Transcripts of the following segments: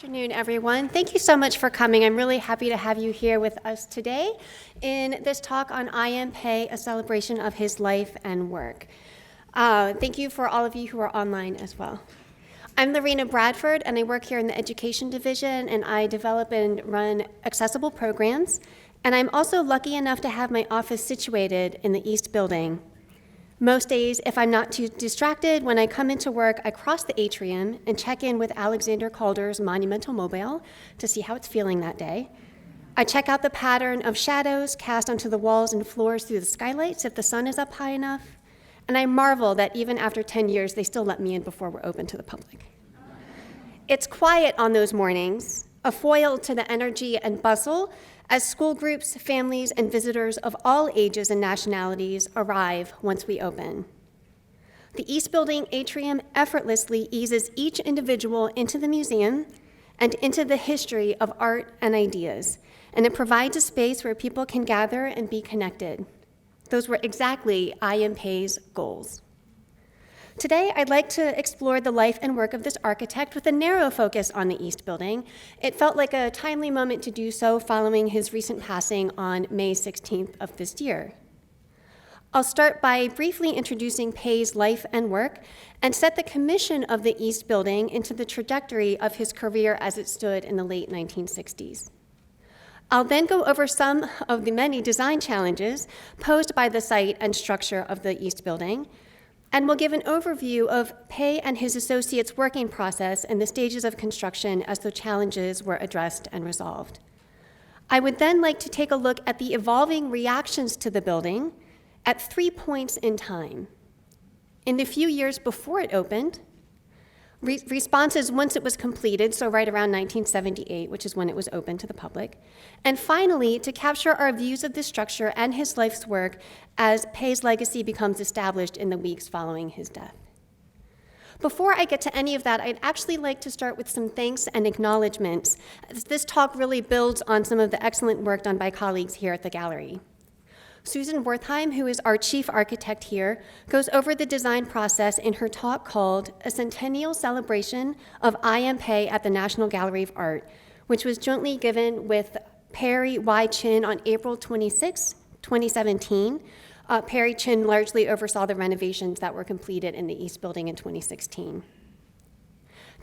Afternoon, everyone. Thank you so much for coming. I'm really happy to have you here with us today in this talk on I Am Pei, a celebration of his life and work. Thank you for all of you who are online as well. I'm Lorena Bradford, and I work here in the Education Division, and I develop and run accessible programs. And I'm also lucky enough to have my office situated in the East Building. Most days, if I'm not too distracted, when I come into work, I cross the atrium and check in with Alexander Calder's Monumental Mobile to see how it's feeling that day. I check out the pattern of shadows cast onto the walls and floors through the skylights if the sun is up high enough. And I marvel that even after 10 years, they still let me in before we're open to the public. It's quiet on those mornings, a foil to the energy and bustle as school groups, families, and visitors of all ages and nationalities arrive once we open. The East Building atrium effortlessly eases each individual into the museum and into the history of art and ideas, and it provides a space where people can gather and be connected. Those were exactly I Am Pei's goals. Today, I'd like to explore the life and work of this architect with a narrow focus on the East Building. It felt like a timely moment to do so following his recent passing on May 16th of this year. I'll start by briefly introducing Pei's life and work and set the commission of the East Building into the trajectory of his career as it stood in the late 1960s. I'll then go over some of the many design challenges posed by the site and structure of the East Building, and we'll give an overview of Pei and his associates' working process and the stages of construction as the challenges were addressed and resolved. I would then like to take a look at the evolving reactions to the building at 3 points in time. In the few years before it opened, responses once it was completed, so right around 1978, which is when it was open to the public, and finally, to capture our views of the structure and his life's work as Pei's legacy becomes established in the weeks following his death. Before I get to any of that, I'd actually like to start with some thanks and acknowledgments, as this talk really builds on some of the excellent work done by colleagues here at the gallery. Susan Wertheim, who is our chief architect here, goes over the design process in her talk called A Centennial Celebration of I Am Pei at the National Gallery of Art, which was jointly given with Perry Y. Chin on April 26, 2017. Perry Chin largely oversaw the renovations that were completed in the East Building in 2016.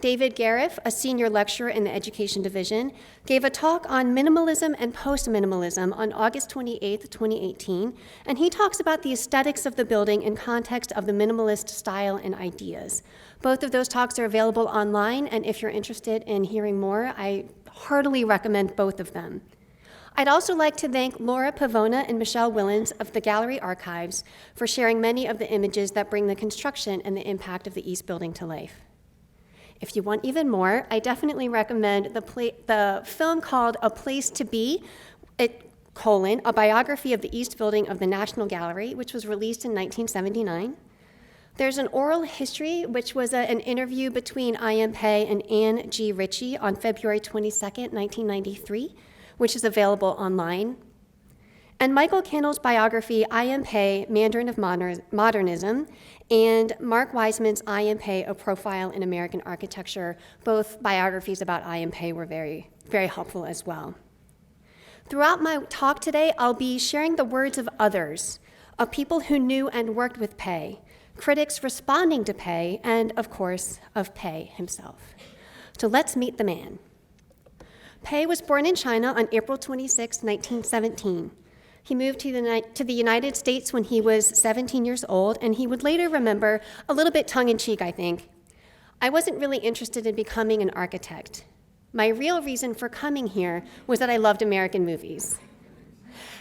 David Gariff, a senior lecturer in the Education Division, gave a talk on minimalism and post-minimalism on August 28, 2018, and he talks about the aesthetics of the building in context of the minimalist style and ideas. Both of those talks are available online, and if you're interested in hearing more, I heartily recommend both of them. I'd also like to thank Laura Pavona and Michelle Willens of the Gallery Archives for sharing many of the images that bring the construction and the impact of the East Building to life. If you want even more, I definitely recommend the film called A Place to Be, a biography of the East Building of the National Gallery, which was released in 1979. There's an oral history, which was an interview between I Am Pei and Anne G. Ritchie on February 22nd, 1993, which is available online. And Michael Cannell's biography, I Am Pei, Mandarin of Modernism, and Mark Wiseman's I Am Pei, A Profile in American Architecture. Both biographies about I Am Pei were very, very helpful as well. Throughout my talk today, I'll be sharing the words of others, of people who knew and worked with Pei, critics responding to Pei, and of course, of Pei himself. So let's meet the man. Pei was born in China on April 26, 1917. He moved to the United States when he was 17 years old, and he would later remember, a little bit tongue-in-cheek, I think, I wasn't really interested in becoming an architect. My real reason for coming here was that I loved American movies.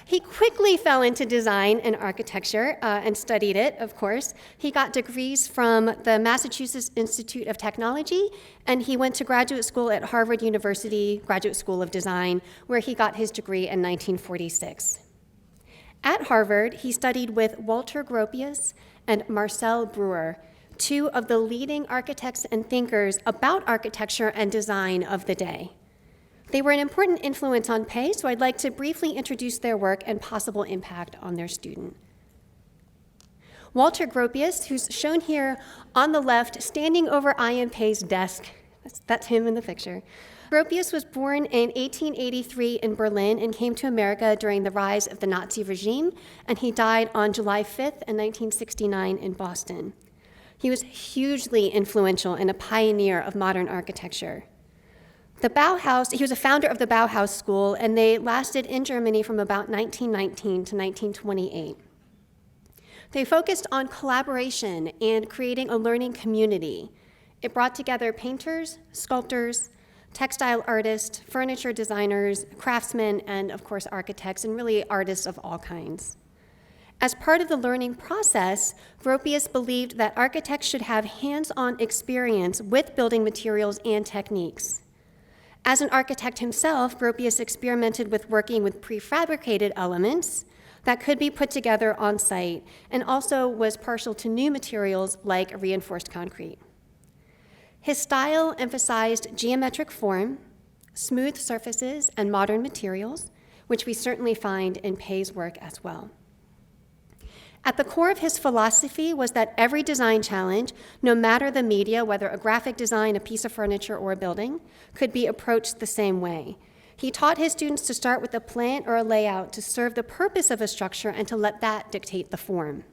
He quickly fell into design and architecture and studied it, of course. He got degrees from the Massachusetts Institute of Technology, and he went to graduate school at Harvard University Graduate School of Design, where he got his degree in 1946. At Harvard, he studied with Walter Gropius and Marcel Breuer, two of the leading architects and thinkers about architecture and design of the day. They were an important influence on Pei, so I'd like to briefly introduce their work and possible impact on their student. Walter Gropius, who's shown here on the left, standing over I Am Pei's desk, that's him in the picture, Gropius was born in 1883 in Berlin and came to America during the rise of the Nazi regime, and he died on July 5th in 1969 in Boston. He was hugely influential and a pioneer of modern architecture. The Bauhaus, he was a founder of the Bauhaus School, and they lasted in Germany from about 1919 to 1928. They focused on collaboration and creating a learning community. It brought together painters, sculptors, textile artists, furniture designers, craftsmen, and of course architects, and really artists of all kinds. As part of the learning process, Gropius believed that architects should have hands-on experience with building materials and techniques. As an architect himself, Gropius experimented with working with prefabricated elements that could be put together on site, and also was partial to new materials like reinforced concrete. His style emphasized geometric form, smooth surfaces, and modern materials, which we certainly find in Pei's work as well. At the core of his philosophy was that every design challenge, no matter the media, whether a graphic design, a piece of furniture, or a building, could be approached the same way. He taught his students to start with a plan or a layout to serve the purpose of a structure and to let that dictate the form.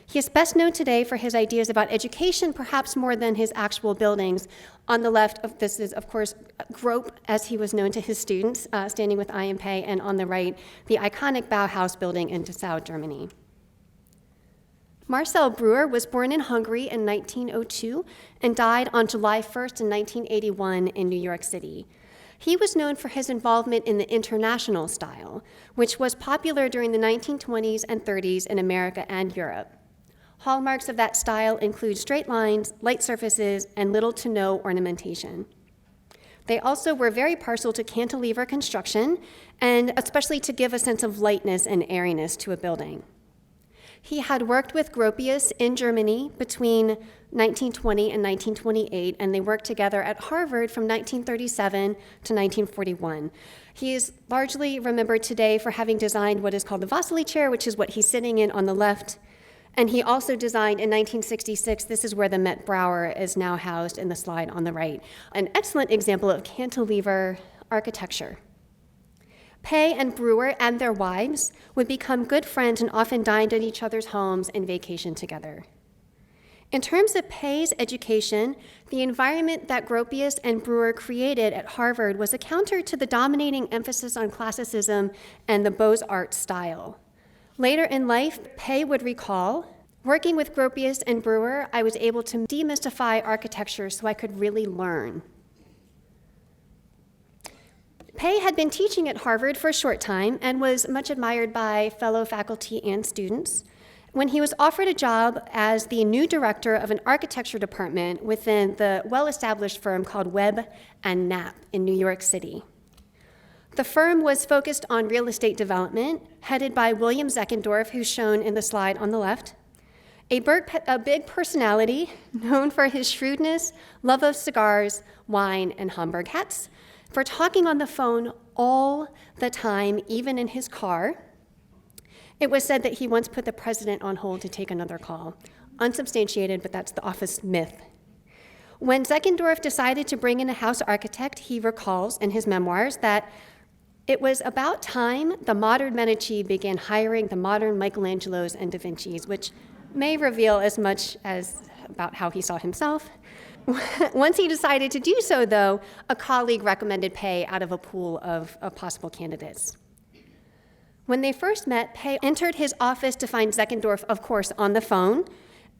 He is best known today for his ideas about education, perhaps more than his actual buildings. On the left, this is, of course, Grope, as he was known to his students, standing with I. M. Pei, and on the right, the iconic Bauhaus building in Dessau, Germany. Marcel Breuer was born in Hungary in 1902 and died on July 1st in 1981 in New York City. He was known for his involvement in the International style, which was popular during the 1920s and 30s in America and Europe. Hallmarks of that style include straight lines, light surfaces, and little to no ornamentation. They also were very partial to cantilever construction, and especially to give a sense of lightness and airiness to a building. He had worked with Gropius in Germany between 1920 and 1928, and they worked together at Harvard from 1937 to 1941. He is largely remembered today for having designed what is called the Vasily chair, which is what he's sitting in on the left. And he also designed in 1966, this is where the Met Brauer is now housed in the slide on the right, an excellent example of cantilever architecture. Pei and Breuer and their wives would become good friends and often dined at each other's homes and vacationed together. In terms of Pei's education, the environment that Gropius and Breuer created at Harvard was a counter to the dominating emphasis on classicism and the Beaux-Arts style. Later in life, Pei would recall, working with Gropius and Breuer, I was able to demystify architecture so I could really learn. Pei had been teaching at Harvard for a short time and was much admired by fellow faculty and students when he was offered a job as the new director of an architecture department within the well-established firm called Webb and Knapp in New York City. The firm was focused on real estate development, headed by William Zeckendorf, who's shown in the slide on the left, a big personality known for his shrewdness, love of cigars, wine, and Homburg hats, for talking on the phone all the time, even in his car. It was said that he once put the president on hold to take another call. Unsubstantiated, but that's the office myth. When Zeckendorf decided to bring in a house architect, he recalls in his memoirs that it was about time the modern Medici began hiring the modern Michelangelos and Da Vinci's, which may reveal as much as about how he saw himself. Once he decided to do so, though, a colleague recommended Pei out of a pool of possible candidates. When they first met, Pei entered his office to find Zeckendorf, of course, on the phone,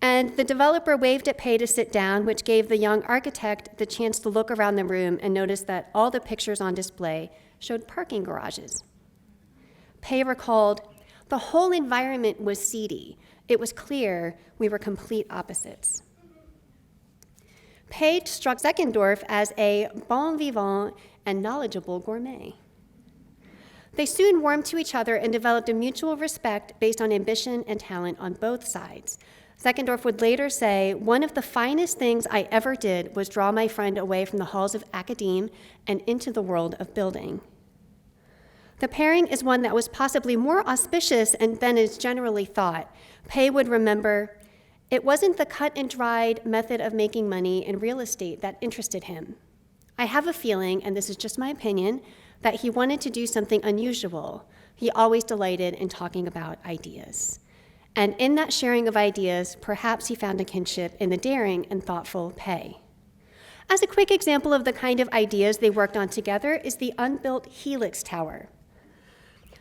and the developer waved at Pei to sit down, which gave the young architect the chance to look around the room and notice that all the pictures on display showed parking garages. Pei recalled, the whole environment was seedy. It was clear we were complete opposites. Pei struck Zeckendorf as a bon vivant and knowledgeable gourmet. They soon warmed to each other and developed a mutual respect based on ambition and talent on both sides. Zeckendorf would later say, one of the finest things I ever did was draw my friend away from the halls of academe and into the world of building. The pairing is one that was possibly more auspicious than is generally thought. Pei would remember, it wasn't the cut and dried method of making money in real estate that interested him. I have a feeling, and this is just my opinion, that he wanted to do something unusual. He always delighted in talking about ideas. And in that sharing of ideas, perhaps he found a kinship in the daring and thoughtful Pei. As a quick example of the kind of ideas they worked on together is the unbuilt Helix Tower.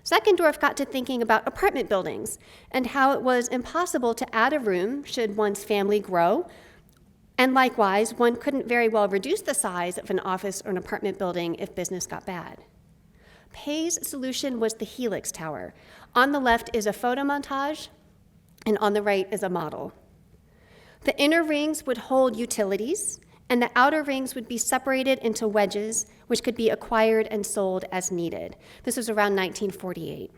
Seckendorf got to thinking about apartment buildings and how it was impossible to add a room should one's family grow, and likewise, one couldn't very well reduce the size of an office or an apartment building if business got bad. Pei's solution was the Helix Tower. On the left is a photo montage, and on the right is a model. The inner rings would hold utilities, and the outer rings would be separated into wedges, which could be acquired and sold as needed. This was around 1948.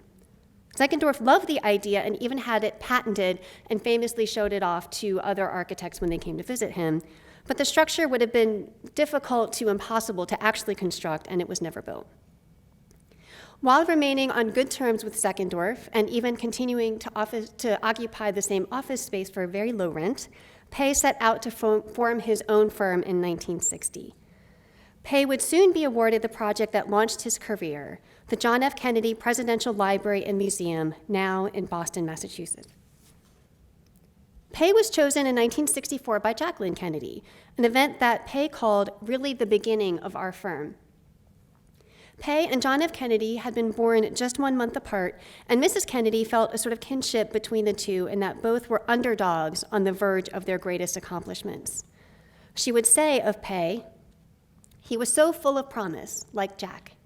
Seckendorf loved the idea and even had it patented and famously showed it off to other architects when they came to visit him. But the structure would have been difficult to impossible to actually construct, and it was never built. While remaining on good terms with Seckendorf and even continuing to occupy the same office space for a very low rent, Pei set out to form his own firm in 1960. Pei would soon be awarded the project that launched his career, the John F. Kennedy Presidential Library and Museum, now in Boston, Massachusetts. Pei was chosen in 1964 by Jacqueline Kennedy, an event that Pei called really the beginning of our firm. Pei and John F. Kennedy had been born just 1 month apart, and Mrs. Kennedy felt a sort of kinship between the two in that both were underdogs on the verge of their greatest accomplishments. She would say of Pei, "He was so full of promise, like Jack.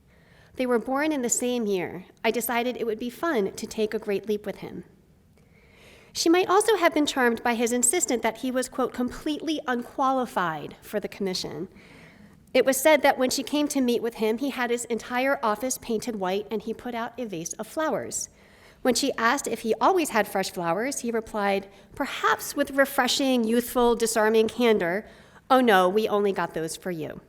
They were born in the same year. I decided it would be fun to take a great leap with him." She might also have been charmed by his insistence that he was, quote, completely unqualified for the commission. It was said that when she came to meet with him, he had his entire office painted white and he put out a vase of flowers. When she asked if he always had fresh flowers, he replied, perhaps with refreshing, youthful, disarming candor, "Oh no, we only got those for you."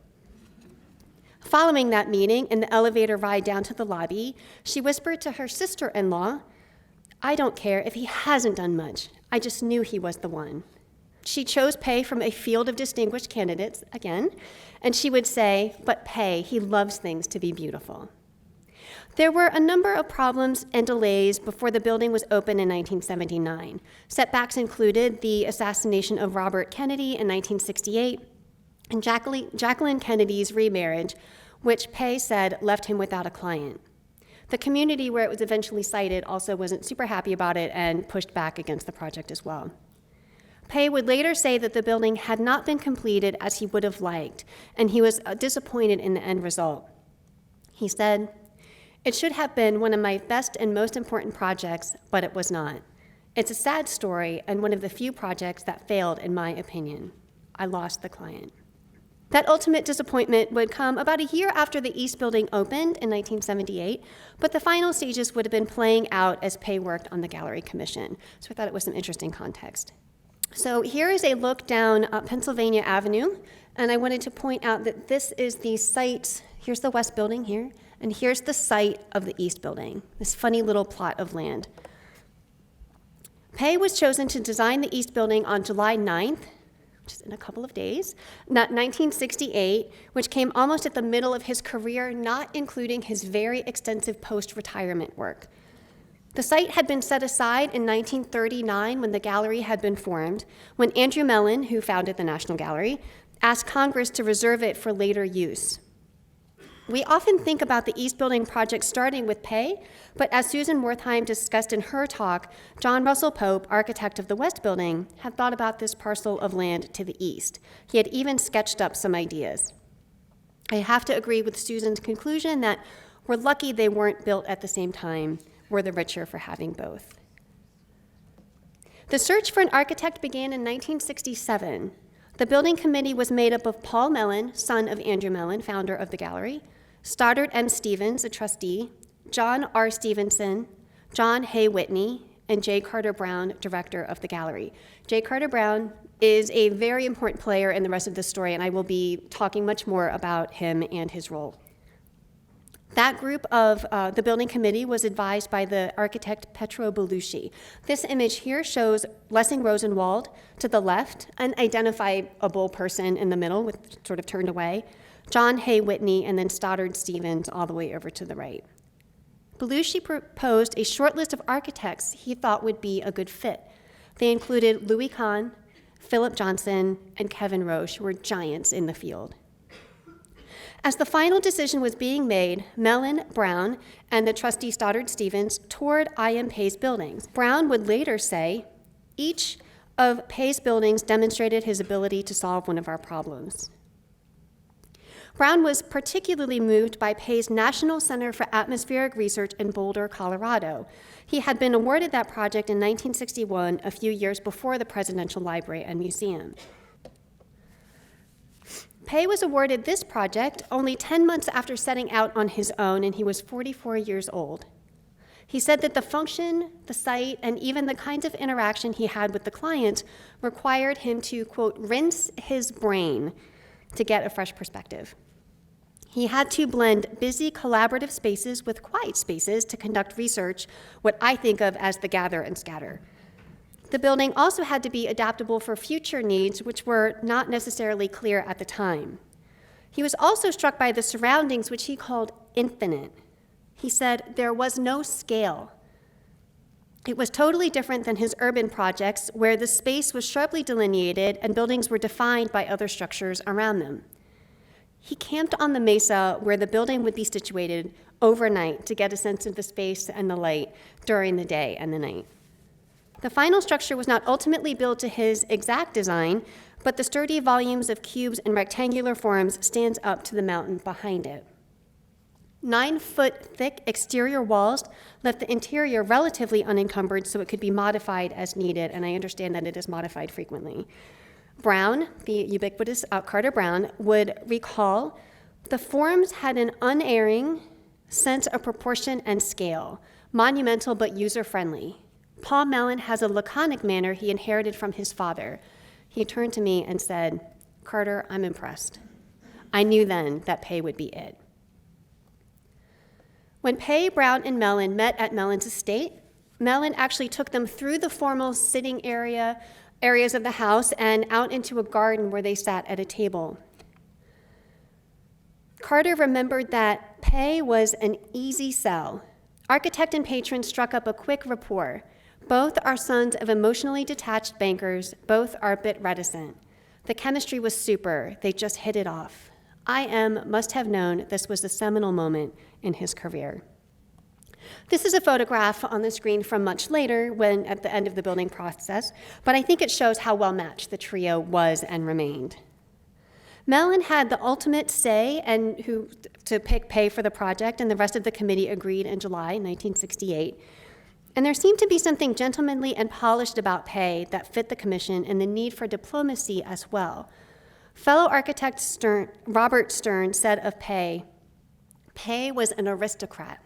Following that meeting, in the elevator ride down to the lobby, she whispered to her sister-in-law, "I don't care if he hasn't done much. I just knew he was the one." She chose Pei from a field of distinguished candidates, again, and she would say, "But Pei, he loves things to be beautiful." There were a number of problems and delays before the building was open in 1979. Setbacks included the assassination of Robert Kennedy in 1968 and Jacqueline Kennedy's remarriage, which Pei said left him without a client. The community where it was eventually sited also wasn't super happy about it and pushed back against the project as well. Pei would later say that the building had not been completed as he would have liked, and he was disappointed in the end result. He said, "It should have been one of my best and most important projects, but it was not. It's a sad story and one of the few projects that failed, in my opinion. I lost the client." That ultimate disappointment would come about a year after the East Building opened in 1978, but the final stages would have been playing out as Pei worked on the Gallery Commission. So I thought it was some interesting context. So here is a look down Pennsylvania Avenue, and I wanted to point out that this is the site, here's the West Building here, and here's the site of the East Building, this funny little plot of land. Pei was chosen to design the East Building on July 9th, which is in a couple of days, 1968, which came almost at the middle of his career, not including his very extensive post-retirement work. The site had been set aside in 1939 when the gallery had been formed, when Andrew Mellon, who founded the National Gallery, asked Congress to reserve it for later use. We often think about the East Building project starting with Pei, but as Susan Wertheim discussed in her talk, John Russell Pope, architect of the West Building, had thought about this parcel of land to the east. He had even sketched up some ideas. I have to agree with Susan's conclusion that we're lucky they weren't built at the same time. We're the richer for having both. The search for an architect began in 1967. The building committee was made up of Paul Mellon, son of Andrew Mellon, founder of the gallery, Stoddard M. Stevens, a trustee, John R. Stevenson, John Hay Whitney, and J. Carter Brown, director of the gallery. J. Carter Brown is a very important player in the rest of the story, and I will be talking much more about him and his role. That group of the building committee was advised by the architect Petro Belushi. This image here shows Lessing Rosenwald to the left, an identifiable person in the middle with sort of turned away, John Hay Whitney, and then Stoddard Stevens all the way over to the right. Belushi proposed a short list of architects he thought would be a good fit. They included Louis Kahn, Philip Johnson, and Kevin Roche, who were giants in the field. As the final decision was being made, Mellon, Brown, and the trustee Stoddard Stevens toured I.M. Pei's buildings. Brown would later say, "Each of Pei's buildings demonstrated his ability to solve one of our problems." Brown was particularly moved by Pei's National Center for Atmospheric Research in Boulder, Colorado. He had been awarded that project in 1961, a few years before the Presidential Library and Museum. Pei was awarded this project only 10 months after setting out on his own, and he was 44 years old. He said that the function, the site, and even the kinds of interaction he had with the client required him to, quote, rinse his brain to get a fresh perspective. He had to blend busy collaborative spaces with quiet spaces to conduct research, what I think of as the gather and scatter. The building also had to be adaptable for future needs, which were not necessarily clear at the time. He was also struck by the surroundings, which he called infinite. He said there was no scale. It was totally different than his urban projects, where the space was sharply delineated and buildings were defined by other structures around them. He camped on the mesa where the building would be situated overnight to get a sense of the space and the light during the day and the night. The final structure was not ultimately built to his exact design, but the sturdy volumes of cubes and rectangular forms stands up to the mountain behind it. 9-foot thick exterior walls left the interior relatively unencumbered so it could be modified as needed, and I understand that it is modified frequently. Brown, the ubiquitous Carter Brown, would recall, "The forms had an unerring sense of proportion and scale, monumental but user-friendly. Paul Mellon has a laconic manner he inherited from his father." He turned to me and said, "Carter, I'm impressed." I knew then that Pei would be it. When Pei, Brown, and Mellon met at Mellon's estate, Mellon actually took them through the formal sitting areas of the house and out into a garden where they sat at a table. Carter remembered that Pei was an easy sell. Architect and patron struck up a quick rapport. Both are sons of emotionally detached bankers. Both are a bit reticent. The chemistry was super. They just hit it off. I.M. must have known this was the seminal moment in his career. This is a photograph on the screen from much later, when at the end of the building process, but I think it shows how well matched the trio was and remained. Mellon had the ultimate say to pick Pei for the project, and the rest of the committee agreed in July 1968. And there seemed to be something gentlemanly and polished about Pei that fit the commission and the need for diplomacy as well. Fellow architect Robert Stern said of Pei, "Pei was an aristocrat."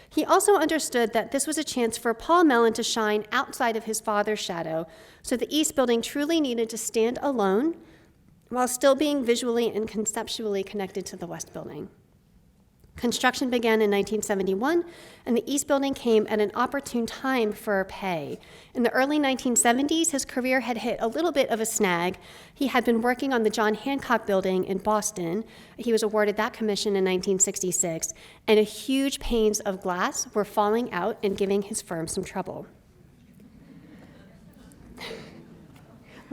He also understood that this was a chance for Paul Mellon to shine outside of his father's shadow, so the East Building truly needed to stand alone while still being visually and conceptually connected to the West Building. Construction began in 1971, and the East Building came at an opportune time for Pei. In the early 1970s, his career had hit a little bit of a snag. He had been working on the John Hancock Building in Boston. He was awarded that commission in 1966, and huge panes of glass were falling out and giving his firm some trouble.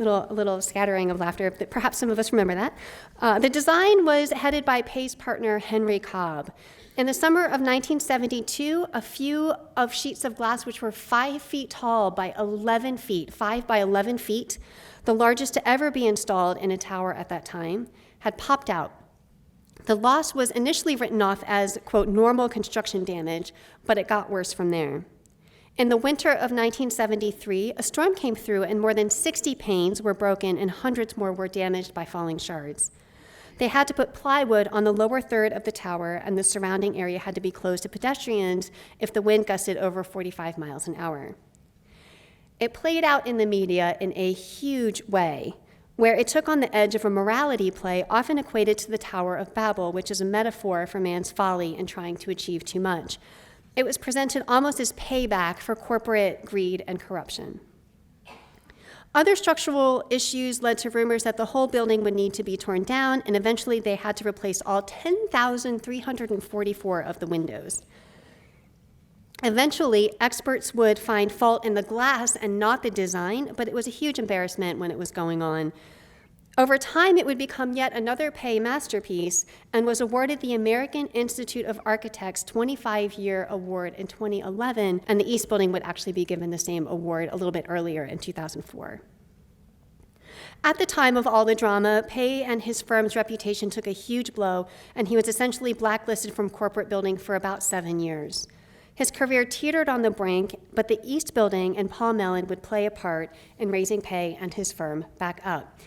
A little scattering of laughter, but perhaps some of us remember that. The design was headed by Pei's partner, Henry Cobb. In the summer of 1972, a few of sheets of glass which were 5 feet tall by 11 feet, 5 by 11 feet, the largest to ever be installed in a tower at that time, had popped out. The loss was initially written off as, quote, normal construction damage, but it got worse from there. In the winter of 1973, a storm came through and more than 60 panes were broken and hundreds more were damaged by falling shards. They had to put plywood on the lower third of the tower, and the surrounding area had to be closed to pedestrians if the wind gusted over 45 miles an hour. It played out in the media in a huge way, where it took on the edge of a morality play often equated to the Tower of Babel, which is a metaphor for man's folly in trying to achieve too much. It was presented almost as payback for corporate greed and corruption. Other structural issues led to rumors that the whole building would need to be torn down, and eventually they had to replace all 10,344 of the windows. Eventually, experts would find fault in the glass and not the design, but it was a huge embarrassment when it was going on. Over time, it would become yet another Pei masterpiece and was awarded the American Institute of Architects 25-year award in 2011, and the East Building would actually be given the same award a little bit earlier in 2004. At the time of all the drama, Pei and his firm's reputation took a huge blow, and he was essentially blacklisted from corporate building for about 7 years. His career teetered on the brink, but the East Building and Paul Mellon would play a part in raising Pei and his firm back up.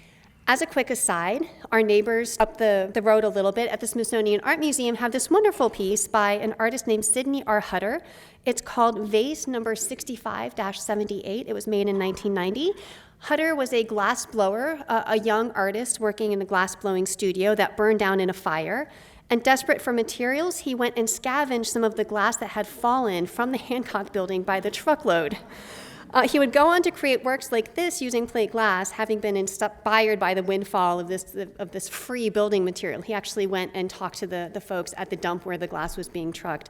As a quick aside, our neighbors up the road a little bit at the Smithsonian Art Museum have this wonderful piece by an artist named Sidney R. Hutter. It's called Vase number 65-78. It was made in 1990. Hutter was a glass blower, a young artist working in a glass blowing studio that burned down in a fire. And desperate for materials, he went and scavenged some of the glass that had fallen from the Hancock Building by the truckload. He would go on to create works like this using plate glass, having been inspired by the windfall of this free building material. He actually went and talked to the folks at the dump where the glass was being trucked.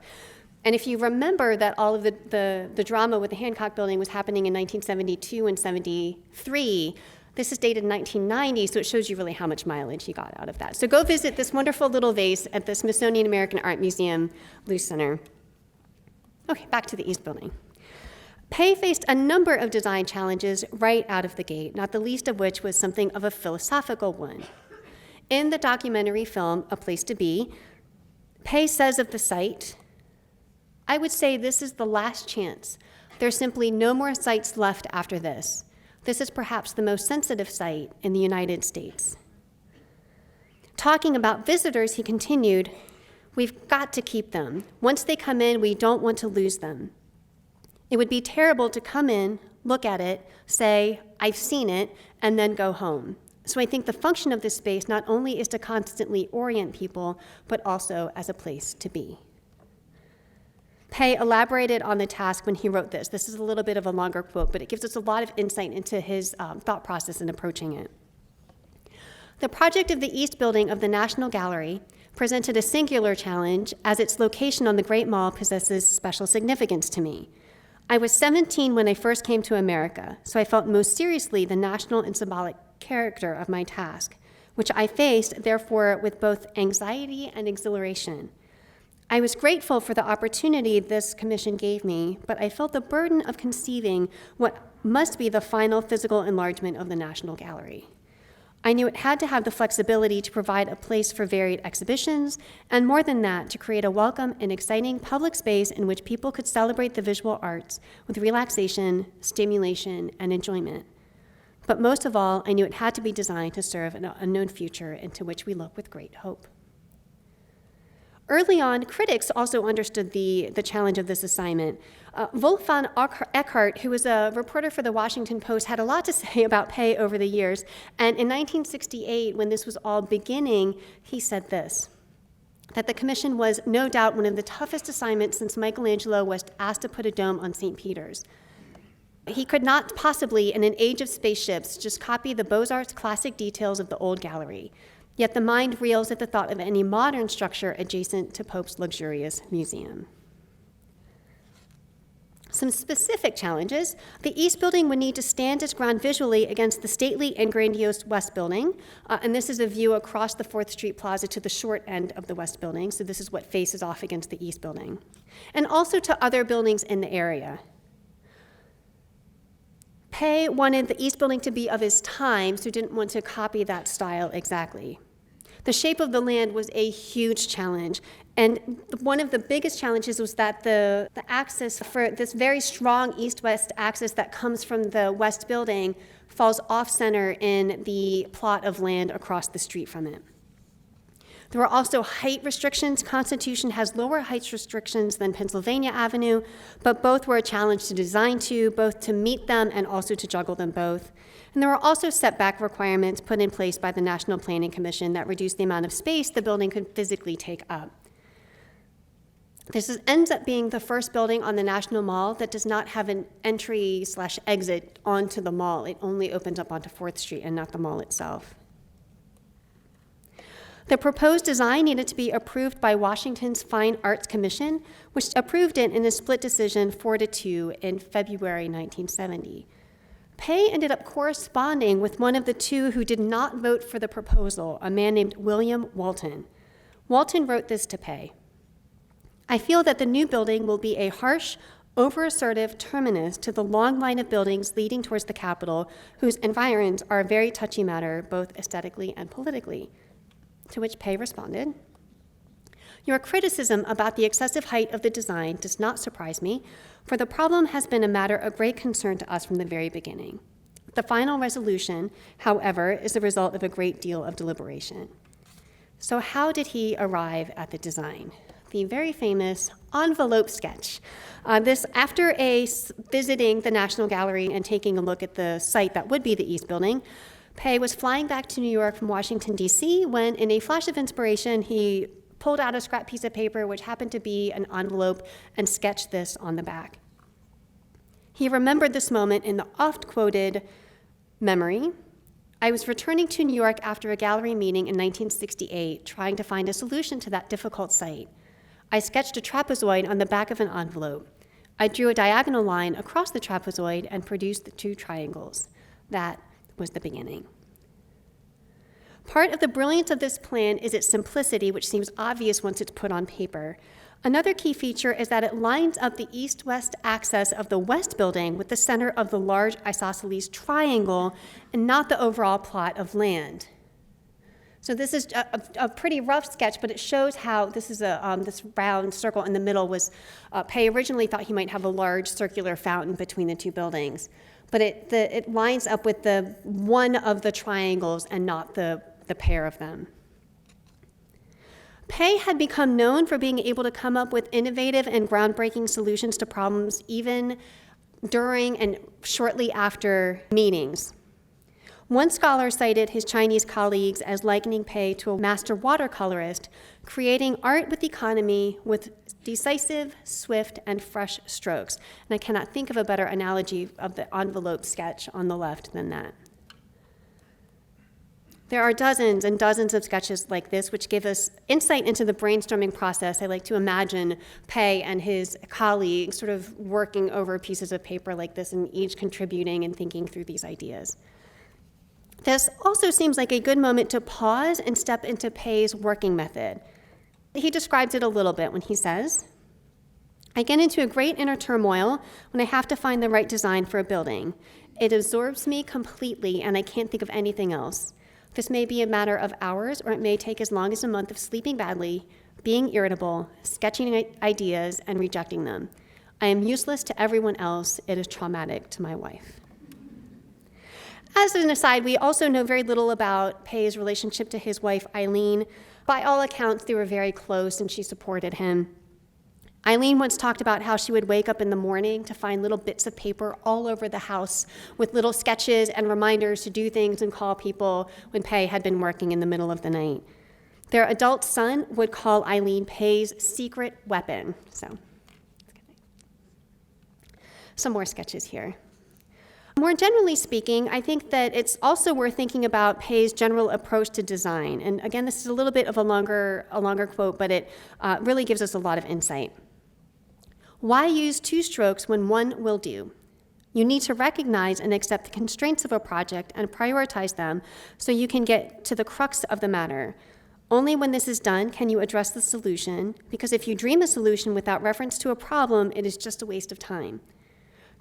And if you remember that all of the drama with the Hancock Building was happening in 1972 and 73, this is dated in 1990, so it shows you really how much mileage he got out of that. So go visit this wonderful little vase at the Smithsonian American Art Museum, Luce Center. Okay, back to the East Building. Pei faced a number of design challenges right out of the gate, not the least of which was something of a philosophical one. In the documentary film, A Place to Be, Pei says of the site, "I would say this is the last chance. There's simply no more sites left after this. This is perhaps the most sensitive site in the United States." Talking about visitors, he continued, "We've got to keep them. Once they come in, we don't want to lose them. It would be terrible to come in, look at it, say, I've seen it, and then go home. So I think the function of this space not only is to constantly orient people, but also as a place to be." Pei elaborated on the task when he wrote this. This is a little bit of a longer quote, but it gives us a lot of insight into his thought process in approaching it. "The project of the East Building of the National Gallery presented a singular challenge as its location on the Great Mall possesses special significance to me. I was 17 when I first came to America, so I felt most seriously the national and symbolic character of my task, which I faced, therefore, with both anxiety and exhilaration. I was grateful for the opportunity this commission gave me, but I felt the burden of conceiving what must be the final physical enlargement of the National Gallery. I knew it had to have the flexibility to provide a place for varied exhibitions, and more than that, to create a welcome and exciting public space in which people could celebrate the visual arts with relaxation, stimulation, and enjoyment. But most of all, I knew it had to be designed to serve an unknown future into which we look with great hope." Early on, critics also understood the challenge of this assignment. Wolf von Eckhart, who was a reporter for the Washington Post, had a lot to say about Pei over the years. And in 1968, when this was all beginning, he said this, that the commission was no doubt one of the toughest assignments since Michelangelo was asked to put a dome on St. Peter's. He could not possibly, in an age of spaceships, just copy the Beaux-Arts classic details of the old gallery. Yet the mind reels at the thought of any modern structure adjacent to Pope's luxurious museum. Some specific challenges. The East Building would need to stand its ground visually against the stately and grandiose West Building. And this is a view across the 4th Street Plaza to the short end of the West Building. So this is what faces off against the East Building. And also to other buildings in the area. Pei wanted the East Building to be of his time, so didn't want to copy that style exactly. The shape of the land was a huge challenge, and one of the biggest challenges was that the axis for this very strong east-west axis that comes from the West Building falls off-center in the plot of land across the street from it. There were also height restrictions. Constitution has lower height restrictions than Pennsylvania Avenue, but both were a challenge to design to, both to meet them and also to juggle them both. And there were also setback requirements put in place by the National Planning Commission that reduced the amount of space the building could physically take up. Ends up being the first building on the National Mall that does not have an entry/exit onto the mall. It only opens up onto 4th Street and not the mall itself. The proposed design needed to be approved by Washington's Fine Arts Commission, which approved it in a split decision 4-2 in February 1970. Pei ended up corresponding with one of the two who did not vote for the proposal, a man named William Walton. Walton wrote this to Pei. I feel that the new building will be a harsh, over-assertive terminus to the long line of buildings leading towards the Capitol, whose environs are a very touchy matter, both aesthetically and politically. To which Pei responded, your criticism about the excessive height of the design does not surprise me, for the problem has been a matter of great concern to us from the very beginning. The final resolution, however, is the result of a great deal of deliberation. So how did he arrive at the design? The very famous envelope sketch. After visiting the National Gallery and taking a look at the site that would be the East Building, Pei was flying back to New York from Washington, D.C., when in a flash of inspiration, he pulled out a scrap piece of paper, which happened to be an envelope, and sketched this on the back. He remembered this moment in the oft-quoted memory, I was returning to New York after a gallery meeting in 1968, trying to find a solution to that difficult site. I sketched a trapezoid on the back of an envelope. I drew a diagonal line across the trapezoid and produced the two triangles. That was the beginning. Part of the brilliance of this plan is its simplicity, which seems obvious once it's put on paper. Another key feature is that it lines up the east-west axis of the West Building with the center of the large isosceles triangle and not the overall plot of land. So this is a pretty rough sketch, but it shows how this is this round circle in the middle was, Pei originally thought he might have a large circular fountain between the two buildings, but it lines up with the one of the triangles and not the pair of them. Pei had become known for being able to come up with innovative and groundbreaking solutions to problems even during and shortly after meetings. One scholar cited his Chinese colleagues as likening Pei to a master watercolorist, creating art with economy with decisive, swift, and fresh strokes. And I cannot think of a better analogy of the envelope sketch on the left than that. There are dozens and dozens of sketches like this, which give us insight into the brainstorming process. I like to imagine Pei and his colleagues sort of working over pieces of paper like this and each contributing and thinking through these ideas. This also seems like a good moment to pause and step into Pei's working method. He describes it a little bit when he says, I get into a great inner turmoil when I have to find the right design for a building. It absorbs me completely and I can't think of anything else. This may be a matter of hours or it may take as long as a month of sleeping badly, being irritable, sketching ideas, and rejecting them. I am useless to everyone else. It is traumatic to my wife. As an aside, we also know very little about Pei's relationship to his wife, Eileen. By all accounts, they were very close and she supported him. Eileen once talked about how she would wake up in the morning to find little bits of paper all over the house with little sketches and reminders to do things and call people when Pei had been working in the middle of the night. Their adult son would call Eileen Pei's secret weapon. So, some more sketches here. More generally speaking, I think that it's also worth thinking about Pei's general approach to design. And again, this is a little bit of a longer quote, but it really gives us a lot of insight. Why use two strokes when one will do? You need to recognize and accept the constraints of a project and prioritize them so you can get to the crux of the matter. Only when this is done can you address the solution, because if you dream a solution without reference to a problem, it is just a waste of time.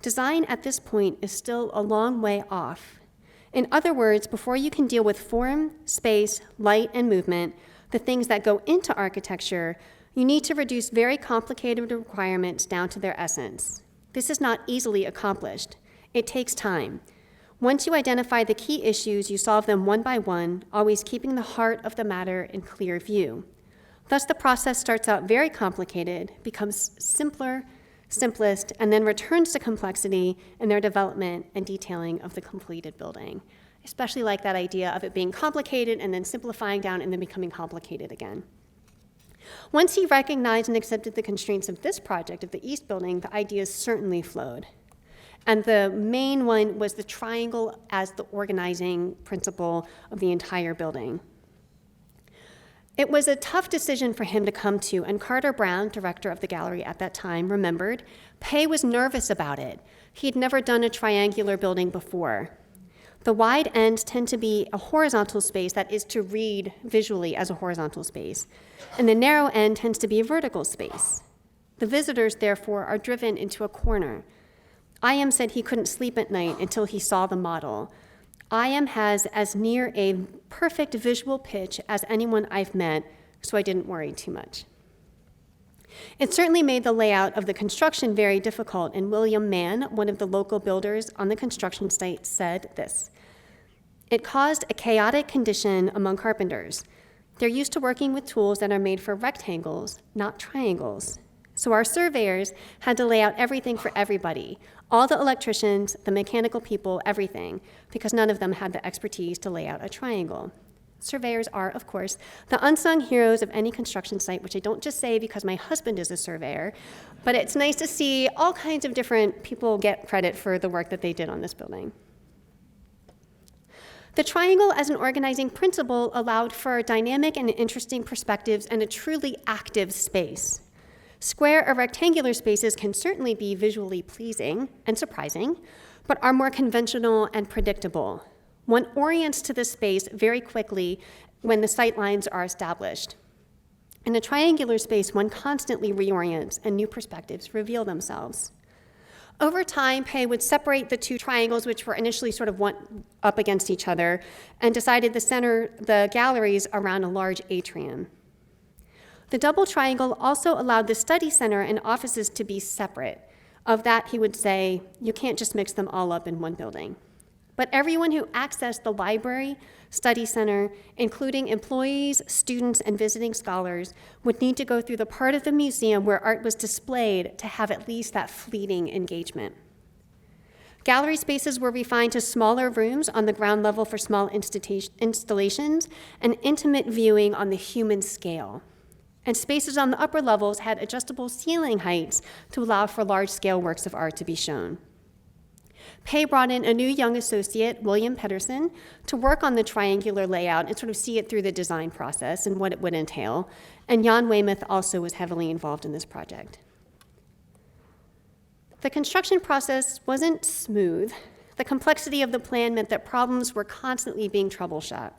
Design at this point is still a long way off. In other words, before you can deal with form, space, light, and movement, the things that go into architecture, you need to reduce very complicated requirements down to their essence. This is not easily accomplished. It takes time. Once you identify the key issues, you solve them one by one, always keeping the heart of the matter in clear view. Thus, the process starts out very complicated, becomes simpler, simplest, and then returns to complexity in their development and detailing of the completed building. Especially like that idea of it being complicated and then simplifying down and then becoming complicated again. Once he recognized and accepted the constraints of this project, of the East Building, the ideas certainly flowed. And the main one was the triangle as the organizing principle of the entire building. It was a tough decision for him to come to, and Carter Brown, director of the gallery at that time, remembered Pei was nervous about it. He'd never done a triangular building before. The wide ends tend to be a horizontal space that is to read visually as a horizontal space, and the narrow end tends to be a vertical space. The visitors, therefore, are driven into a corner. I.M. said he couldn't sleep at night until he saw the model. I.M. has as near a perfect visual pitch as anyone I've met, so I didn't worry too much. It certainly made the layout of the construction very difficult, and William Mann, one of the local builders on the construction site, said this: "It caused a chaotic condition among carpenters. They're used to working with tools that are made for rectangles, not triangles. So our surveyors had to lay out everything for everybody, all the electricians, the mechanical people, everything, because none of them had the expertise to lay out a triangle." Surveyors are, of course, the unsung heroes of any construction site, which I don't just say because my husband is a surveyor, but it's nice to see all kinds of different people get credit for the work that they did on this building. The triangle as an organizing principle allowed for dynamic and interesting perspectives and a truly active space. Square or rectangular spaces can certainly be visually pleasing and surprising, but are more conventional and predictable. One orients to the space very quickly when the sight lines are established. In a triangular space, one constantly reorients and new perspectives reveal themselves. Over time, Pei would separate the two triangles, which were initially sort of one up against each other, and decided the galleries around a large atrium. The double triangle also allowed the study center and offices to be separate. Of that, he would say, you can't just mix them all up in one building. But everyone who accessed the library, study center, including employees, students, and visiting scholars, would need to go through the part of the museum where art was displayed to have at least that fleeting engagement. Gallery spaces were refined to smaller rooms on the ground level for small installations and intimate viewing on the human scale. And spaces on the upper levels had adjustable ceiling heights to allow for large-scale works of art to be shown. Pei brought in a new young associate, William Pedersen, to work on the triangular layout and sort of see it through the design process and what it would entail. And Jan Weymouth also was heavily involved in this project. The construction process wasn't smooth. The complexity of the plan meant that problems were constantly being troubleshot.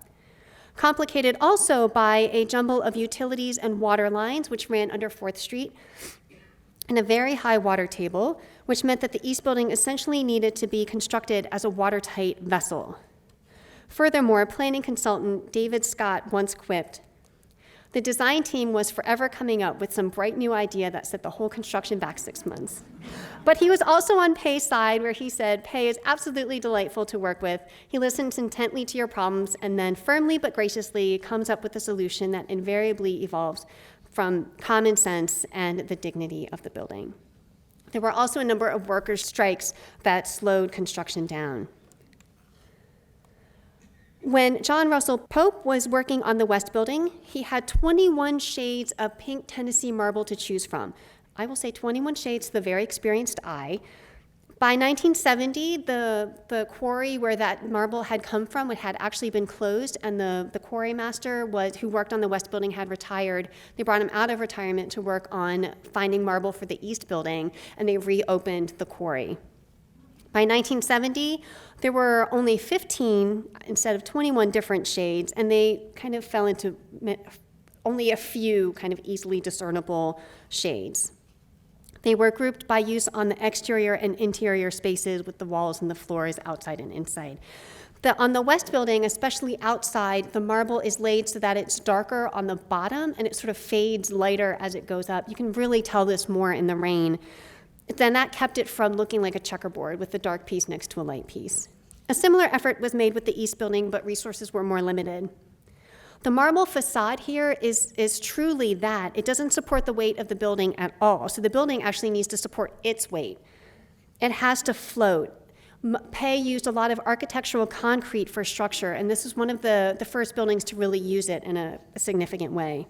Complicated also by a jumble of utilities and water lines, which ran under 4th Street, and a very high water table, which meant that the East Building essentially needed to be constructed as a watertight vessel. Furthermore, planning consultant David Scott once quipped, "The design team was forever coming up with some bright new idea that set the whole construction back 6 months." But he was also on Pei's side, where he said, "Pei is absolutely delightful to work with. He listens intently to your problems and then firmly but graciously comes up with a solution that invariably evolves from common sense and the dignity of the building." There were also a number of workers' strikes that slowed construction down. When John Russell Pope was working on the West Building, he had 21 shades of pink Tennessee marble to choose from. I will say 21 shades to the very experienced eye. By 1970, the quarry where that marble had come from had actually been closed, and the quarry master who worked on the West Building had retired. They brought him out of retirement to work on finding marble for the East Building, and they reopened the quarry. By 1970, there were only 15 instead of 21 different shades, and they kind of fell into only a few kind of easily discernible shades. They were grouped by use on the exterior and interior spaces with the walls and the floors outside and inside. On the West Building, especially outside, the marble is laid so that it's darker on the bottom and it sort of fades lighter as it goes up. You can really tell this more in the rain. Then that kept it from looking like a checkerboard with the dark piece next to a light piece. A similar effort was made with the East Building, but resources were more limited. The marble facade here is truly that. It doesn't support the weight of the building at all. So the building actually needs to support its weight. It has to float. Pei used a lot of architectural concrete for structure, and this is one of the first buildings to really use it in a significant way.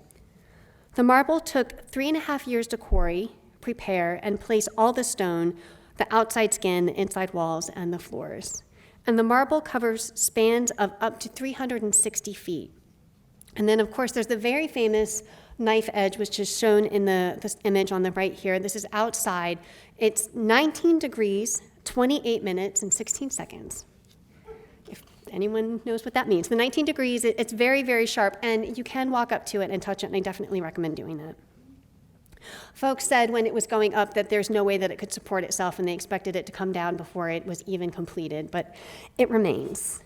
The marble took 3.5 years to quarry, prepare, and place all the stone, the outside skin, the inside walls, and the floors. And the marble covers spans of up to 360 feet. And then, of course, there's the very famous knife edge, which is shown in this image on the right here. This is outside. It's 19 degrees, 28 minutes, and 16 seconds. If anyone knows what that means. The 19 degrees, it's very, very sharp, and you can walk up to it and touch it, and I definitely recommend doing that. Folks said when it was going up that there's no way that it could support itself, and they expected it to come down before it was even completed, but it remains.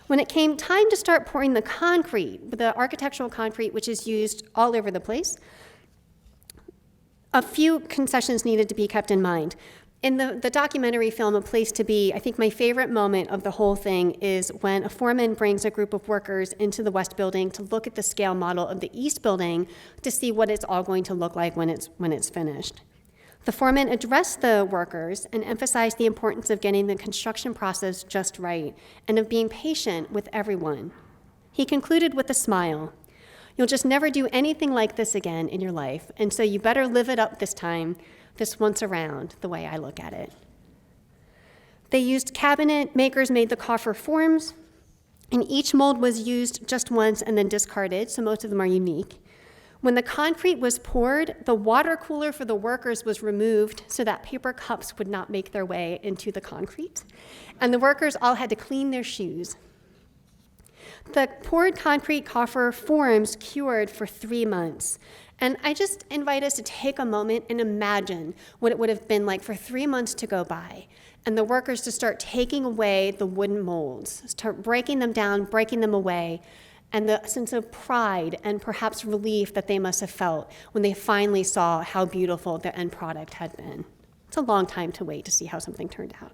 When it came time to start pouring the concrete, the architectural concrete, which is used all over the place, a few concessions needed to be kept in mind. In the documentary film, A Place to Be, I think my favorite moment of the whole thing is when a foreman brings a group of workers into the West Building to look at the scale model of the East Building to see what it's all going to look like when it's finished. The foreman addressed the workers and emphasized the importance of getting the construction process just right and of being patient with everyone. He concluded with a smile. You'll just never do anything like this again in your life, and so you better live it up this time, this once around, the way I look at it. They used cabinet makers made the coffer forms, and each mold was used just once and then discarded, so most of them are unique. When the concrete was poured, the water cooler for the workers was removed so that paper cups would not make their way into the concrete, and the workers all had to clean their shoes. The poured concrete coffer forms cured for 3 months. And I just invite us to take a moment and imagine what it would have been like for 3 months to go by, and the workers to start taking away the wooden molds, start breaking them down, breaking them away, and the sense of pride and perhaps relief that they must have felt when they finally saw how beautiful the end product had been. It's a long time to wait to see how something turned out.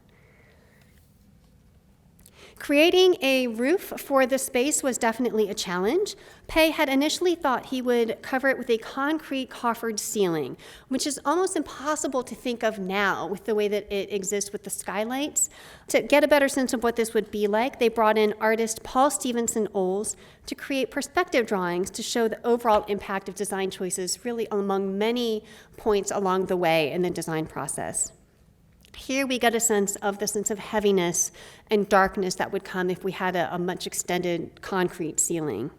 Creating a roof for the space was definitely a challenge. Pei had initially thought he would cover it with a concrete coffered ceiling, which is almost impossible to think of now with the way that it exists with the skylights. To get a better sense of what this would be like, they brought in artist Paul Stevenson Olds to create perspective drawings to show the overall impact of design choices really among many points along the way in the design process. Here we get a sense of the sense of heaviness and darkness that would come if we had a much extended concrete ceiling.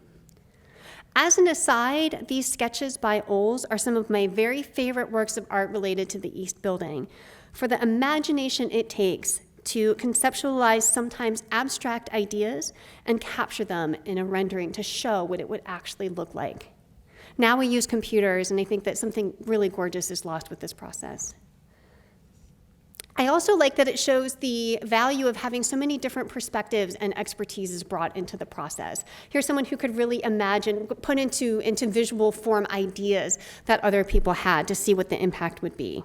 As an aside, these sketches by Olds are some of my very favorite works of art related to the East Building, for the imagination it takes to conceptualize sometimes abstract ideas and capture them in a rendering to show what it would actually look like. Now we use computers, and I think that something really gorgeous is lost with this process. I also like that it shows the value of having so many different perspectives and expertises brought into the process. Here's someone who could really imagine, put into visual form ideas that other people had to see what the impact would be.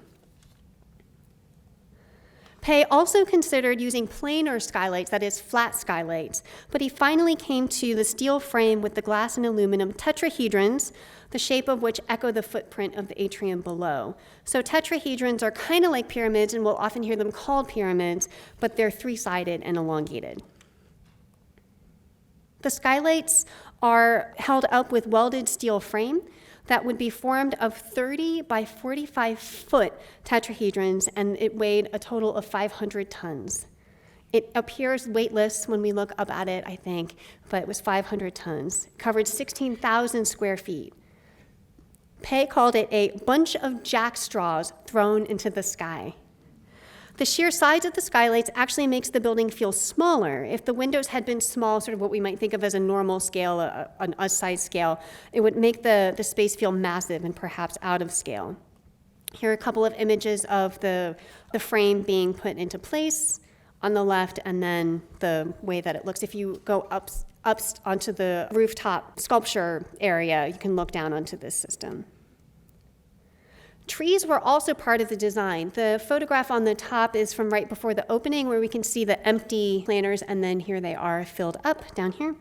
Pei also considered using planar skylights, that is, flat skylights, but he finally came to the steel frame with the glass and aluminum tetrahedrons, the shape of which echo the footprint of the atrium below. So tetrahedrons are kind of like pyramids, and we'll often hear them called pyramids, but they're three-sided and elongated. The skylights are held up with welded steel frame that would be formed of 30 by 45 foot tetrahedrons, and it weighed a total of 500 tons. It appears weightless when we look up at it, I think, but it was 500 tons. It covered 16,000 square feet. Pei called it a bunch of jackstraws thrown into the sky. The sheer size of the skylights actually makes the building feel smaller. If the windows had been small, sort of what we might think of as a normal scale, an us-size scale, it would make the space feel massive and perhaps out of scale. Here are a couple of images of the frame being put into place on the left, and then the way that it looks. If you go up onto the rooftop sculpture area, you can look down onto this system. Trees were also part of the design. The photograph on the top is from right before the opening, where we can see the empty planters, and then here they are filled up down here.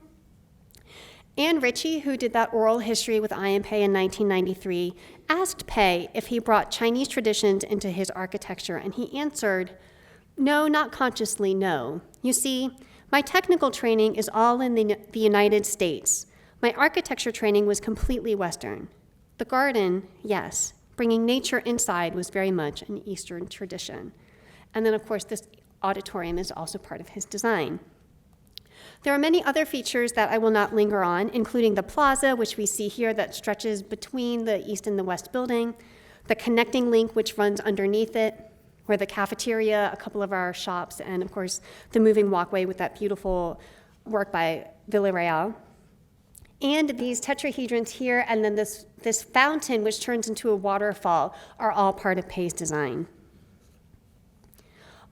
Anne Ritchie, who did that oral history with I.M. Pei in 1993, asked Pei if he brought Chinese traditions into his architecture, and he answered, "No, not consciously, no. You see, my technical training is all in the United States. My architecture training was completely Western. The garden, yes. Bringing nature inside was very much an Eastern tradition. And then, of course, this auditorium is also part of his design. There are many other features that I will not linger on, including the plaza, which we see here that stretches between the east and the west building, the connecting link, which runs underneath it, where the cafeteria, a couple of our shops, and of course, the moving walkway with that beautiful work by Villarreal. And these tetrahedrons here, and then this fountain, which turns into a waterfall, are all part of Pei's design.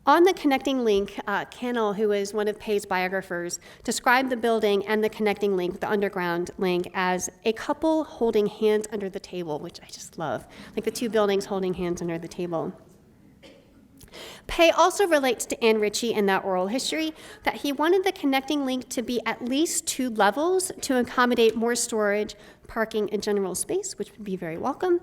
On the connecting link, Cannell, who is one of Pei's biographers, described the building and the connecting link, the underground link, as a couple holding hands under the table, which I just love, like the two buildings holding hands under the table. Pei also relates to Anne Ritchie in that oral history that he wanted the connecting link to be at least 2 levels to accommodate more storage, parking, and general space, which would be very welcome.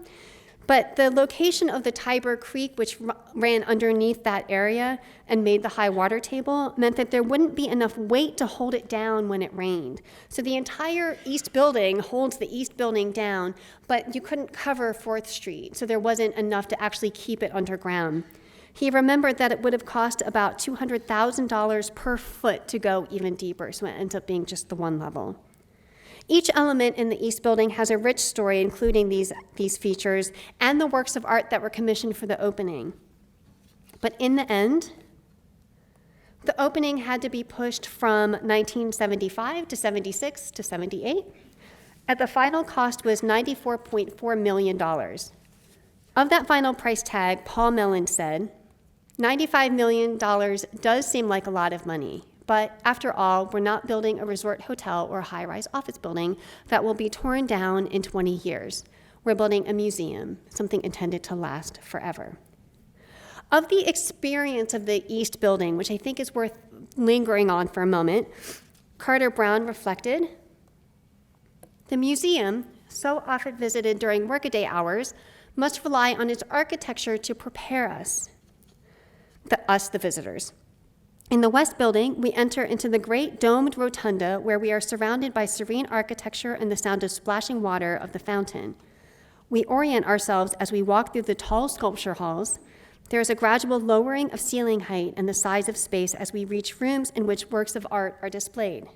But the location of the Tiber Creek, which ran underneath that area and made the high water table, meant that there wouldn't be enough weight to hold it down when it rained. So the entire east building holds the east building down, but you couldn't cover 4th Street, so there wasn't enough to actually keep it underground. He remembered that it would have cost about $200,000 per foot to go even deeper, so it ends up being just the 1 level. Each element in the East Building has a rich story, including these features and the works of art that were commissioned for the opening. But in the end, the opening had to be pushed from 1975 to 76 to 78, and the final cost was $94.4 million. Of that final price tag, Paul Mellon said, $95 million does seem like a lot of money. But after all, we're not building a resort hotel or a high-rise office building that will be torn down in 20 years. We're building a museum, something intended to last forever. Of the experience of the East Building, which I think is worth lingering on for a moment, Carter Brown reflected, the museum, so often visited during workaday hours, must rely on its architecture to prepare us, the visitors. In the West Building, we enter into the great domed rotunda where we are surrounded by serene architecture and the sound of splashing water of the fountain. We orient ourselves as we walk through the tall sculpture halls. There is a gradual lowering of ceiling height and the size of space as we reach rooms in which works of art are displayed.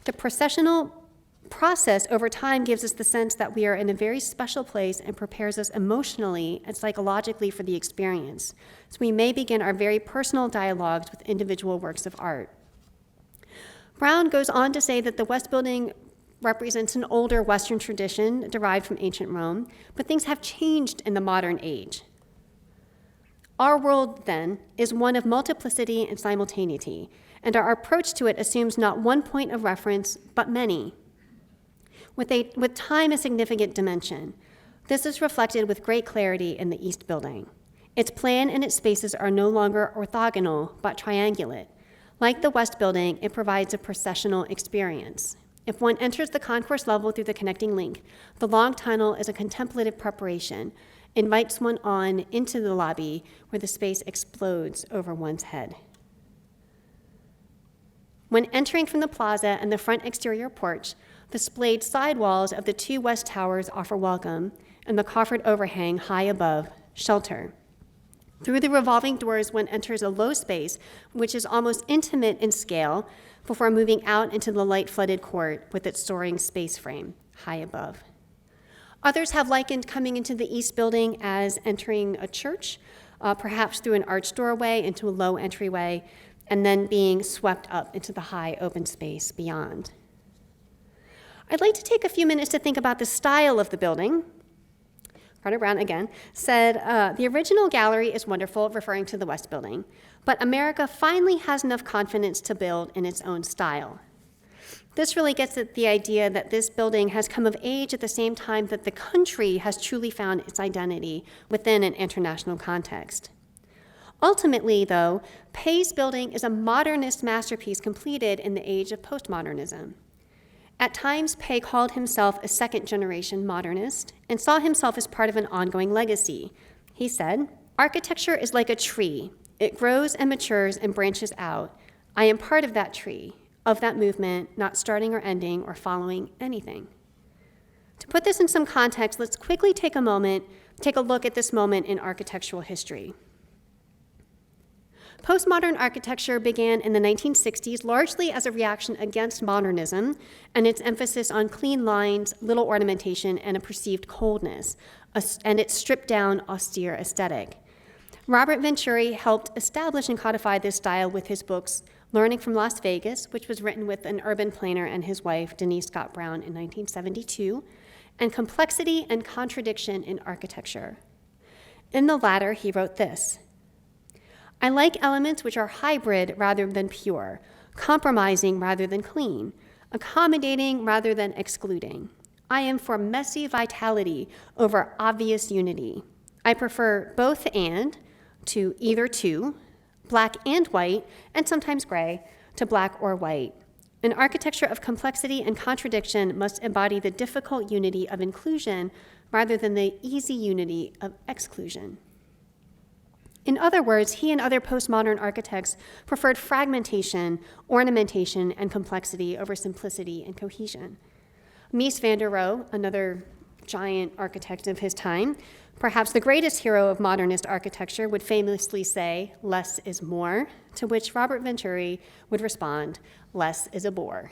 The processional process over time gives us the sense that we are in a very special place and prepares us emotionally and psychologically for the experience. So we may begin our very personal dialogues with individual works of art. Brown goes on to say that the West Building represents an older Western tradition derived from ancient Rome, but things have changed in the modern age. Our world, then, is one of multiplicity and simultaneity, and our approach to it assumes not one point of reference, but many. With time a significant dimension. This is reflected with great clarity in the East Building. Its plan and its spaces are no longer orthogonal, but triangulate. Like the West Building, it provides a processional experience. If one enters the concourse level through the connecting link, the long tunnel is a contemplative preparation, invites one on into the lobby where the space explodes over one's head. When entering from the plaza and the front exterior porch, the splayed side walls of the 2 west towers offer welcome, and the coffered overhang high above, shelter. Through the revolving doors, one enters a low space, which is almost intimate in scale, before moving out into the light-flooded court with its soaring space frame, high above. Others have likened coming into the East Building as entering a church, perhaps through an arched doorway into a low entryway, and then being swept up into the high open space beyond. I'd like to take a few minutes to think about the style of the building. Carter Brown, again, said, the original gallery is wonderful, referring to the West Building, but America finally has enough confidence to build in its own style. This really gets at the idea that this building has come of age at the same time that the country has truly found its identity within an international context. Ultimately, though, Pei's building is a modernist masterpiece completed in the age of postmodernism. At times, Pei called himself a second-generation modernist and saw himself as part of an ongoing legacy. He said, "Architecture is like a tree. It grows and matures and branches out. I am part of that tree. of that movement, not starting or ending or following anything. To put this in some context, let's quickly take a look at this moment in architectural history. Postmodern architecture began in the 1960s largely as a reaction against modernism and its emphasis on clean lines, little ornamentation, and a perceived coldness, and its stripped-down, austere aesthetic. Robert Venturi helped establish and codify this style with his books Learning from Las Vegas, which was written with an urban planner and his wife, Denise Scott Brown, in 1972, and Complexity and Contradiction in Architecture. In the latter, he wrote this: I like elements which are hybrid rather than pure, compromising rather than clean, accommodating rather than excluding. I am for messy vitality over obvious unity. I prefer both and to either to, black and white, and sometimes gray, to black or white. An architecture of complexity and contradiction must embody the difficult unity of inclusion rather than the easy unity of exclusion. In other words, he and other postmodern architects preferred fragmentation, ornamentation, and complexity over simplicity and cohesion. Mies van der Rohe, another giant architect of his time, perhaps the greatest hero of modernist architecture, would famously say, "Less is more," to which Robert Venturi would respond, "Less is a bore."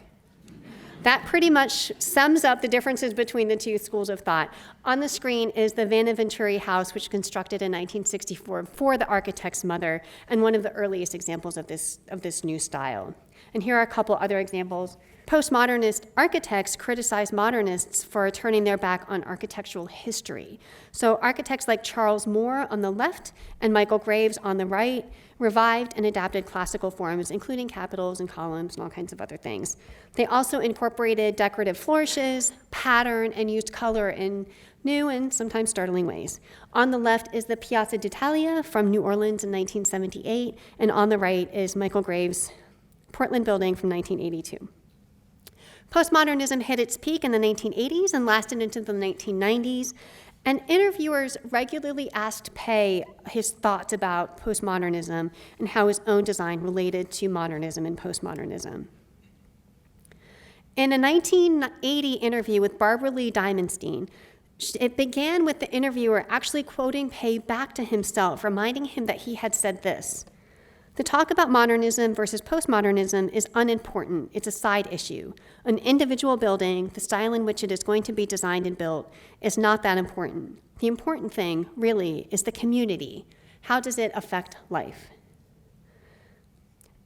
That pretty much sums up the differences between the two schools of thought. On the screen is the Vanna Venturi house, which was constructed in 1964 for the architect's mother, and one of the earliest examples of this new style. And here are a couple other examples. Postmodernist architects criticize modernists for turning their back on architectural history. So architects like Charles Moore on the left and Michael Graves on the right revived and adapted classical forms, including capitals and columns and all kinds of other things. They also incorporated decorative flourishes, pattern, and used color in new and sometimes startling ways. On the left is the Piazza d'Italia from New Orleans in 1978, and on the right is Michael Graves' Portland building from 1982. Postmodernism hit its peak in the 1980s and lasted into the 1990s, and interviewers regularly asked Pei his thoughts about postmodernism and how his own design related to modernism and postmodernism. In a 1980 interview with Barbara Lee Diamonstein, it began with the interviewer actually quoting Pei back to himself, reminding him that he had said this: "The talk about modernism versus postmodernism is unimportant. It's a side issue. An individual building, the style in which it is going to be designed and built, is not that important. The important thing, really, is the community. How does it affect life?"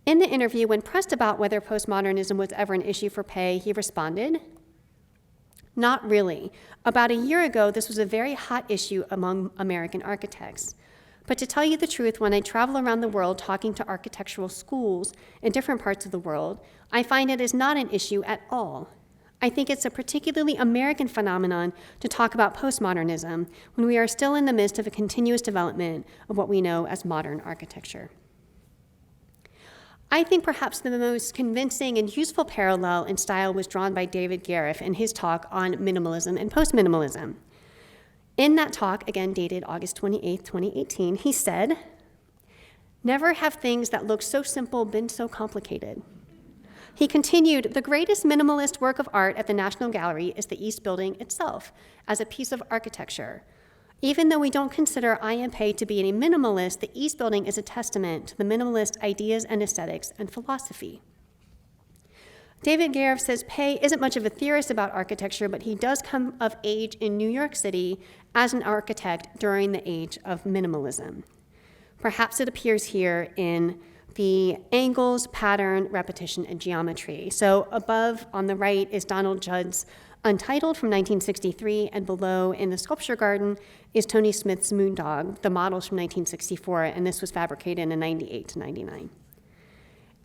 In the interview, when pressed about whether postmodernism was ever an issue for Pei, he responded, "Not really. About a year ago, this was a very hot issue among American architects. But to tell you the truth, when I travel around the world talking to architectural schools in different parts of the world, I find it is not an issue at all. I think it's a particularly American phenomenon to talk about postmodernism when we are still in the midst of a continuous development of what we know as modern architecture." I think perhaps the most convincing and useful parallel in style was drawn by David Gariff in his talk on minimalism and postminimalism. In that talk, again dated August 28, 2018, he said, "Never have things that look so simple been so complicated." He continued, "The greatest minimalist work of art at the National Gallery is the East Building itself as a piece of architecture. Even though we don't consider I.M. Pei to be a minimalist, the East Building is a testament to the minimalist ideas and aesthetics and philosophy." David Gariff says Pei isn't much of a theorist about architecture, but he does come of age in New York City as an architect during the age of minimalism. Perhaps it appears here in the angles, pattern, repetition, and geometry. So above on the right is Donald Judd's Untitled from 1963, and below in the sculpture garden is Tony Smith's Moondog, the models from 1964, and this was fabricated in 98 to 99.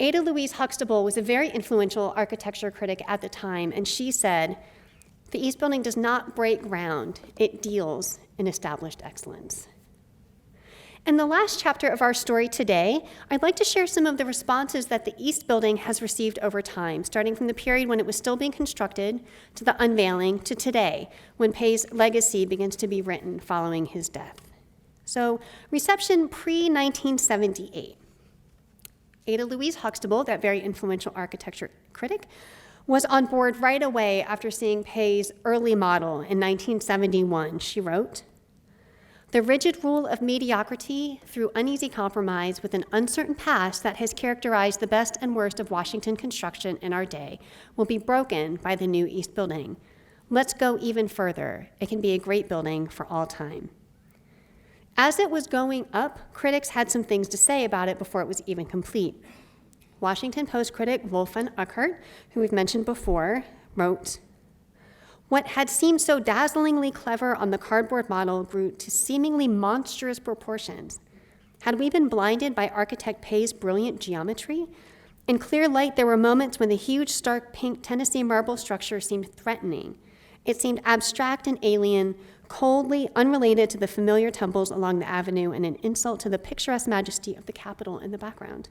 Ada Louise Huxtable was a very influential architecture critic at the time, and she said, "The East Building does not break ground, it deals in established excellence." In the last chapter of our story today, I'd like to share some of the responses that the East Building has received over time, starting from the period when it was still being constructed, to the unveiling, to today, when Pei's legacy begins to be written following his death. So, reception pre-1978. Ada Louise Huxtable, that very influential architecture critic, was on board right away after seeing Pei's early model in 1971. She wrote, "The rigid rule of mediocrity through uneasy compromise with an uncertain past that has characterized the best and worst of Washington construction in our day will be broken by the new East Building. Let's go even further. It can be a great building for all time." As it was going up, critics had some things to say about it before it was even complete. Washington Post critic Wolfgang Uckert, who we've mentioned before, wrote, "What had seemed so dazzlingly clever on the cardboard model grew to seemingly monstrous proportions. Had we been blinded by architect Pei's brilliant geometry? In clear light, there were moments when the huge, stark pink Tennessee marble structure seemed threatening. It seemed abstract and alien, coldly unrelated to the familiar temples along the avenue, and an insult to the picturesque majesty of the Capitol in the background."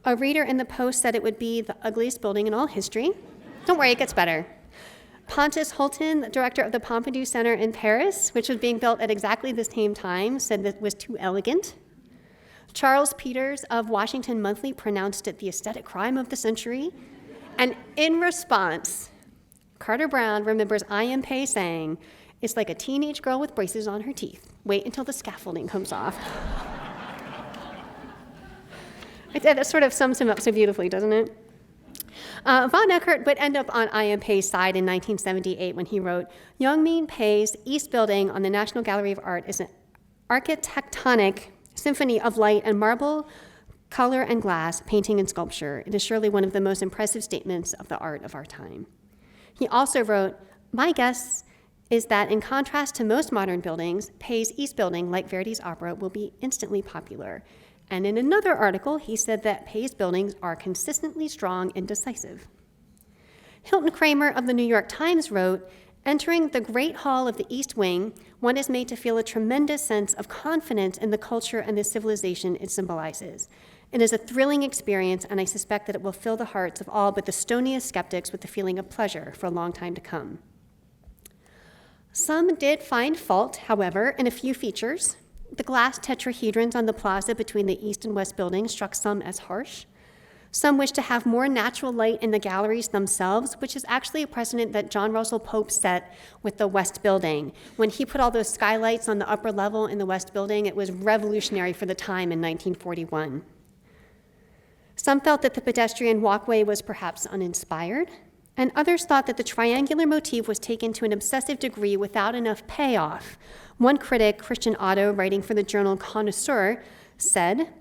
A reader in the Post said it would be the ugliest building in all history. Don't worry, it gets better. Pontus Hultén, the director of the Pompidou Center in Paris, which was being built at exactly the same time, said that it was too elegant. Charles Peters of Washington Monthly pronounced it the aesthetic crime of the century. And in response, Carter Brown remembers I.M. Pei saying, "It's like a teenage girl with braces on her teeth. Wait until the scaffolding comes off." It sort of sums him up so beautifully, doesn't it? Von Eckert would end up on I.M. Pei's side in 1978 when he wrote, "Youngmin Pei's East Building on the National Gallery of Art is an architectonic symphony of light and marble, color and glass, painting and sculpture. It is surely one of the most impressive statements of the art of our time." He also wrote, "My guess is that in contrast to most modern buildings, Pei's East Building, like Verdi's opera, will be instantly popular." And in another article, he said that Pei's buildings are consistently strong and decisive. Hilton Kramer of the New York Times wrote, "Entering the Great Hall of the East Wing, one is made to feel a tremendous sense of confidence in the culture and the civilization it symbolizes. It is a thrilling experience, and I suspect that it will fill the hearts of all but the stoniest skeptics with the feeling of pleasure for a long time to come." Some did find fault, however, in a few features. The glass tetrahedrons on the plaza between the east and west buildings struck some as harsh. Some wished to have more natural light in the galleries themselves, which is actually a precedent that John Russell Pope set with the West Building. When he put all those skylights on the upper level in the West Building, it was revolutionary for the time in 1941. Some felt that the pedestrian walkway was perhaps uninspired, and others thought that the triangular motif was taken to an obsessive degree without enough payoff. One critic, Christian Otto, writing for the journal Connoisseur, said,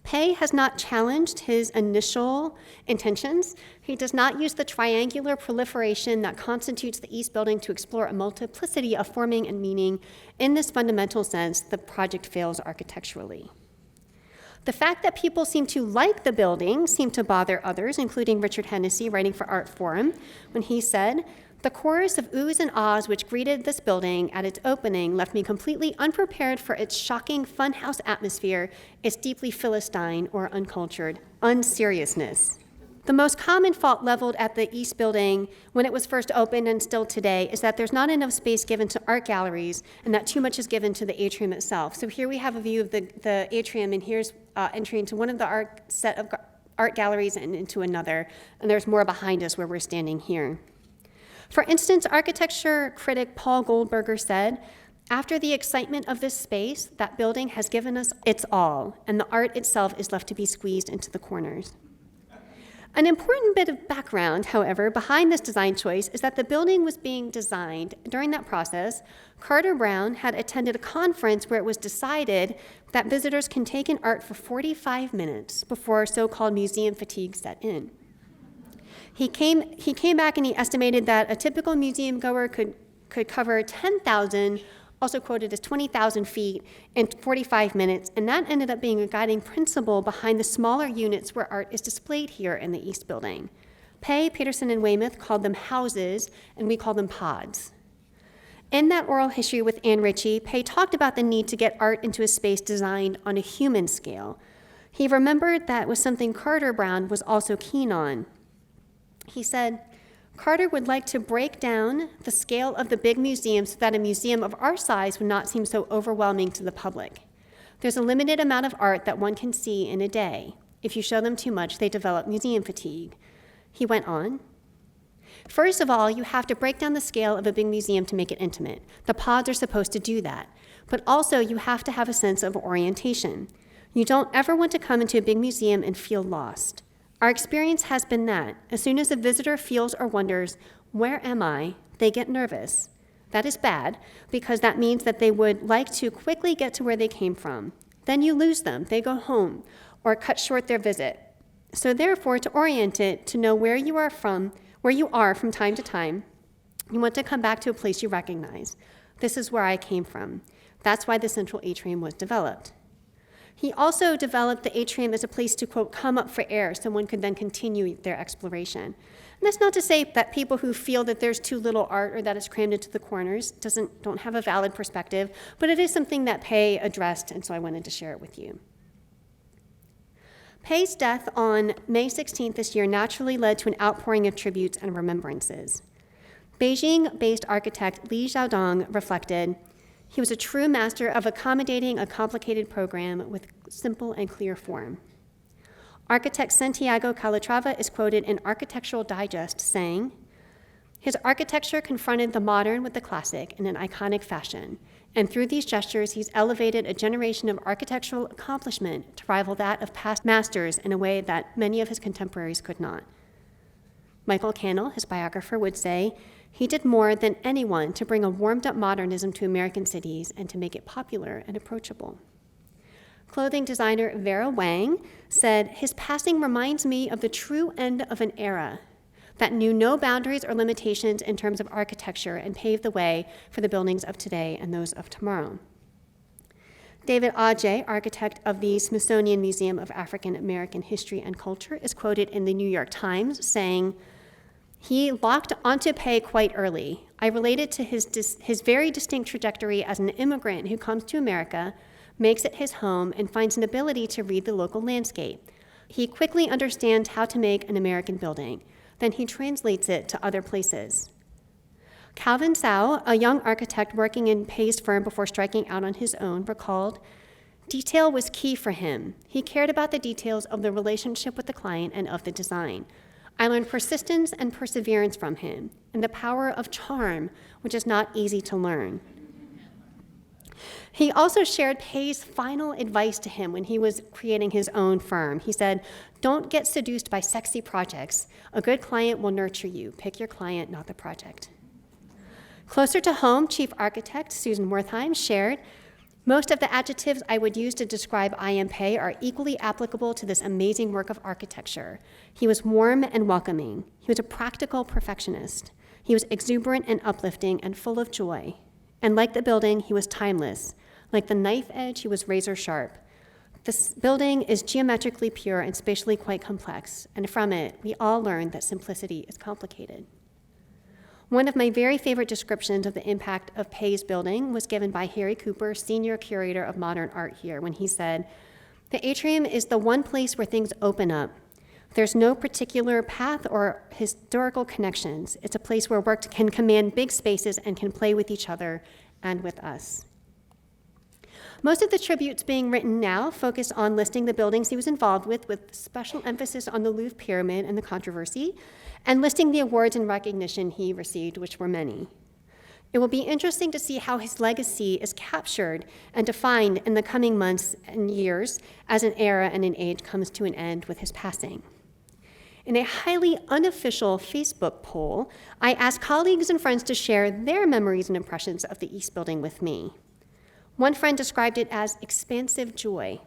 "Pei has not challenged his initial intentions. He does not use the triangular proliferation that constitutes the East Building to explore a multiplicity of forming and meaning. In this fundamental sense, the project fails architecturally." The fact that people seem to like the building seemed to bother others, including Richard Hennessy, writing for Art Forum, when he said, "The chorus of oohs and ahs which greeted this building at its opening left me completely unprepared for its shocking funhouse atmosphere, its deeply Philistine or uncultured unseriousness." The most common fault leveled at the East Building when it was first opened and still today is that there's not enough space given to art galleries and that too much is given to the atrium itself. So here we have a view of the atrium, and here's entry into one of the set of art galleries and into another, and there's more behind us where we're standing here. For instance, architecture critic Paul Goldberger said, "After the excitement of this space, that building has given us its all, and the art itself is left to be squeezed into the corners." An important bit of background, however, behind this design choice is that the building was being designed. During that process, Carter Brown had attended a conference where it was decided that visitors can take in art for 45 minutes before so-called museum fatigue set in. He came back and he estimated that a typical museum goer could cover 10,000, also quoted as 20,000 feet in 45 minutes, and that ended up being a guiding principle behind the smaller units where art is displayed here in the East Building. Pei, Peterson, and Weymouth called them houses, and we call them pods. In that oral history with Anne Ritchie, Pei talked about the need to get art into a space designed on a human scale. He remembered that was something Carter Brown was also keen on. He said, "Carter would like to break down the scale of the big museum so that a museum of our size would not seem so overwhelming to the public. There's a limited amount of art that one can see in a day. If you show them too much, they develop museum fatigue. He went on. First of all, you have to break down the scale of a big museum to make it intimate. The pods are supposed to do that. But also, you have to have a sense of orientation. You don't ever want to come into a big museum and feel lost. Our experience has been that as soon as a visitor feels or wonders, where am I? They get nervous. That is bad, because that means that they would like to quickly get to where they came from. Then you lose them, they go home, or cut short their visit. So therefore, to orient it, to know where you are from time to time, you want to come back to a place you recognize. This is where I came from. That's why the central atrium was developed. He also developed the atrium as a place to, quote, come up for air so one could then continue their exploration. And that's not to say that people who feel that there's too little art or that it's crammed into the corners don't have a valid perspective, but it is something that Pei addressed, and so I wanted to share it with you. Pei's death on May 16th this year naturally led to an outpouring of tributes and remembrances. Beijing-based architect Li Xiaodong reflected, he was a true master of accommodating a complicated program with simple and clear form. Architect Santiago Calatrava is quoted in Architectural Digest saying, his architecture confronted the modern with the classic in an iconic fashion, and through these gestures, he's elevated a generation of architectural accomplishment to rival that of past masters in a way that many of his contemporaries could not. Michael Cannell, his biographer, would say, he did more than anyone to bring a warmed-up modernism to American cities and to make it popular and approachable. Clothing designer Vera Wang said, his passing reminds me of the true end of an era that knew no boundaries or limitations in terms of architecture and paved the way for the buildings of today and those of tomorrow. David Adjaye, architect of the Smithsonian Museum of African American History and Culture, is quoted in the New York Times saying, he locked onto Pei quite early. I related to his very distinct trajectory as an immigrant who comes to America, makes it his home, and finds an ability to read the local landscape. He quickly understands how to make an American building. Then he translates it to other places. Calvin Tsao, a young architect working in Pei's firm before striking out on his own, recalled, detail was key for him. He cared about the details of the relationship with the client and of the design. I learned persistence and perseverance from him, and the power of charm, which is not easy to learn. He also shared Pei's final advice to him when he was creating his own firm. He said, don't get seduced by sexy projects. A good client will nurture you. Pick your client, not the project. Closer to home, chief architect Susan Wertheim shared, most of the adjectives I would use to describe I.M. Pei are equally applicable to this amazing work of architecture. He was warm and welcoming. He was a practical perfectionist. He was exuberant and uplifting and full of joy. And like the building, he was timeless. Like the knife edge, he was razor sharp. This building is geometrically pure and spatially quite complex, and from it, we all learned that simplicity is complicated. One of my very favorite descriptions of the impact of Pei's building was given by Harry Cooper, senior curator of modern art here, when he said, the atrium is the one place where things open up. There's no particular path or historical connections. It's a place where work can command big spaces and can play with each other and with us. Most of the tributes being written now focus on listing the buildings he was involved with special emphasis on the Louvre Pyramid and the controversy, and listing the awards and recognition he received, which were many. It will be interesting to see how his legacy is captured and defined in the coming months and years as an era and an age comes to an end with his passing. In a highly unofficial Facebook poll, I asked colleagues and friends to share their memories and impressions of the East Building with me. One friend described it as expansive joy.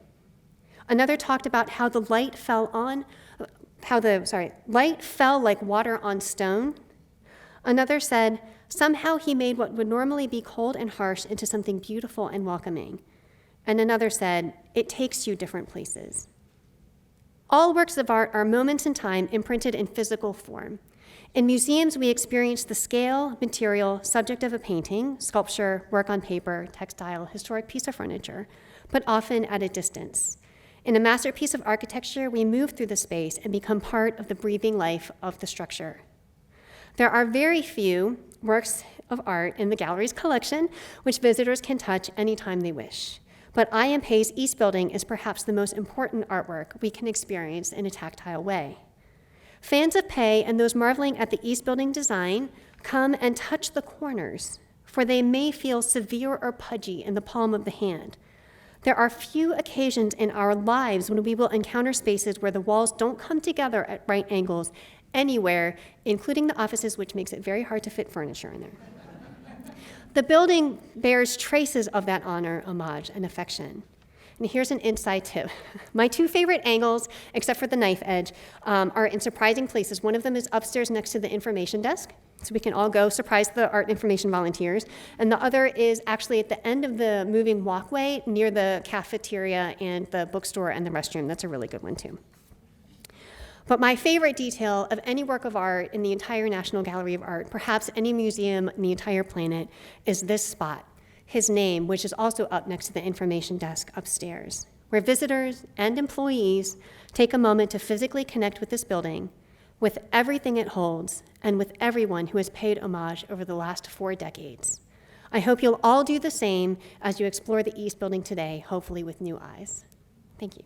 Another talked about how the light fell like water on stone. Another said, somehow he made what would normally be cold and harsh into something beautiful and welcoming. And another said, it takes you different places. All works of art are moments in time imprinted in physical form. In museums, we experience the scale, material, subject of a painting, sculpture, work on paper, textile, historic piece of furniture, but often at a distance. In a masterpiece of architecture, we move through the space and become part of the breathing life of the structure. There are very few works of art in the gallery's collection which visitors can touch anytime they wish. but IMPA's East Building is perhaps the most important artwork we can experience in a tactile way. Fans of Pei and those marveling at the East Building design come and touch the corners, for they may feel severe or pudgy in the palm of the hand. There are few occasions in our lives when we will encounter spaces where the walls don't come together at right angles anywhere, including the offices, which makes it very hard to fit furniture in there. The building bears traces of that honor, homage, and affection. And here's an inside tip. My two favorite angles, except for the knife edge, are in surprising places. One of them is upstairs next to the information desk, so we can all go surprise the art information volunteers. And the other is actually at the end of the moving walkway near the cafeteria and the bookstore and the restroom. That's a really good one, too. But my favorite detail of any work of art in the entire National Gallery of Art, perhaps any museum in the entire planet, is this spot, his name, which is also up next to the information desk upstairs, where visitors and employees take a moment to physically connect with this building, with everything it holds, and with everyone who has paid homage over the last 4 decades. I hope you'll all do the same as you explore the East Building today, hopefully with new eyes. Thank you.